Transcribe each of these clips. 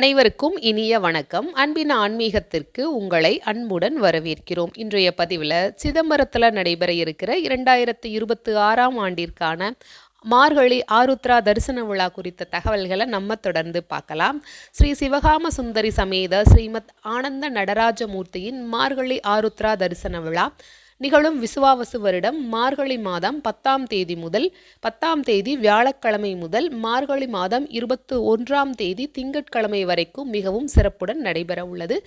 அனைவருக்கும் இனிய வணக்கம். அன்பின் ஆன்மீகத்திற்கு உங்களை அன்புடன் வரவேற்கிறோம். இன்றைய பதிவில் சிதம்பரத்தில் நடைபெற இருக்கிற 2026ஆம் ஆண்டிற்கான மார்கழி ஆருத்ரா தரிசன விழா குறித்த தகவல்களை நம்ம தொடர்ந்து பார்க்கலாம். ஸ்ரீ சிவகாம சுந்தரி சமேத ஸ்ரீமத் ஆனந்த நடராஜமூர்த்தியின் மார்கழி ஆருத்ரா தரிசன விழா நிகழும் விசுவாவசு வருடம் மார்கழி மாதம் 10ஆம் தேதி முதல் 10ஆம் தேதி வியாழக்கிழமை முதல் மார்கழி மாதம் 21ஆம் தேதி திங்கட்கிழமை வரைக்கும் மிகவும் சிறப்புடன் நடைபெற உள்ளது.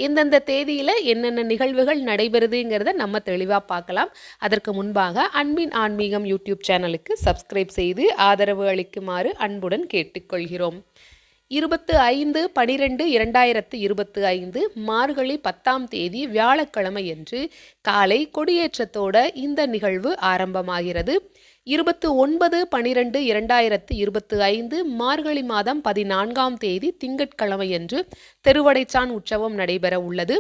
எந்தெந்த தேதியில் என்னென்ன நிகழ்வுகள் நடைபெறுதுங்கிறத நம்ம தெளிவாக பார்க்கலாம். அதற்கு முன்பாக அன்பின் ஆன்மீகம் யூடியூப் சேனலுக்கு சப்ஸ்கிரைப் செய்து ஆதரவு அளிக்குமாறு அன்புடன் கேட்டுக்கொள்கிறோம். 25/12/2025 மார்கழி 10ஆம் தேதி வியாழக்கிழமையன்று காலை கொடியேற்றத்தோட இந்த நிகழ்வு ஆரம்பமாகிறது. 29/12/2025 மார்கழி மாதம் 14ஆம் தேதி திங்கட்கிழமையன்று திருவடைச்சான் உற்சவம் நடைபெற உள்ளது.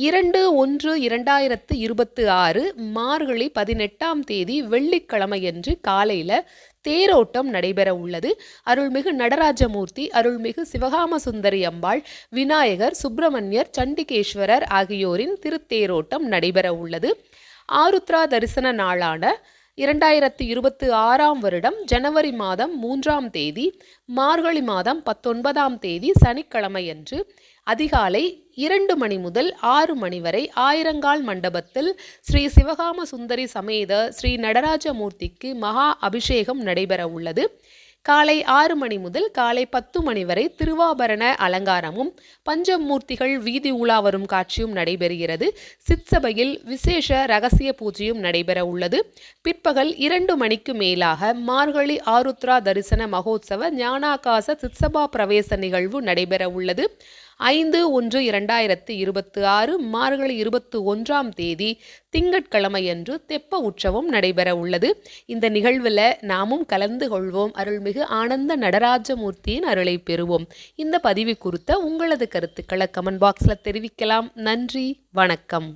2/1/2026 மார்கழி 18ஆம் தேதி வெள்ளிக்கிழமையன்று காலையில் தேரோட்டம் நடைபெற உள்ளது. அருள்மிகு நடராஜமூர்த்தி, அருள்மிகு சிவகாம சுந்தரி அம்பாள், விநாயகர், சுப்பிரமணியர், சண்டிகேஸ்வரர் ஆகியோரின் திருத்தேரோட்டம் நடைபெற உள்ளது. ஆருத்ரா தரிசன நாளான 2026ஆம் வருடம் ஜனவரி மாதம் 3ஆம் தேதி மார்கழி மாதம் 19ஆம் தேதி சனிக்கிழமையன்று அதிகாலை 2 மணி முதல் 6 மணி வரை ஆயிரங்கால் மண்டபத்தில் ஸ்ரீ சிவகாம சுந்தரி சமேத ஸ்ரீ நடராஜமூர்த்திக்கு மகா அபிஷேகம் நடைபெற உள்ளது. காலை 6 மணி முதல் காலை 10 மணி வரை திருவாபரண அலங்காரமும் பஞ்சமூர்த்திகள் வீதி உலா வரும் காட்சியும் நடைபெறுகிறது. சிற்சபையில் விசேஷ ரகசிய பூஜையும் நடைபெற உள்ளது. பிற்பகல் 2 மணிக்கு மேலாக மார்கழி ஆருத்ரா தரிசன மகோத்சவ ஞானாகாச சிற்சபா பிரவேச நிகழ்வு நடைபெற உள்ளது. 5/1/2026 மார்கழி 21ஆம் தேதி திங்கட்கிழமையன்று தெப்ப உற்சவம் நடைபெற உள்ளது. இந்த நிகழ்வில் நாமும் கலந்து கொள்வோம். அருள்மிகு ஆனந்த நடராஜமூர்த்தியின் அருளை பெறுவோம். இந்த பதிவு குறித்த உங்களது கருத்துக்களை கமெண்ட் பாக்ஸில் தெரிவிக்கலாம். நன்றி, வணக்கம்.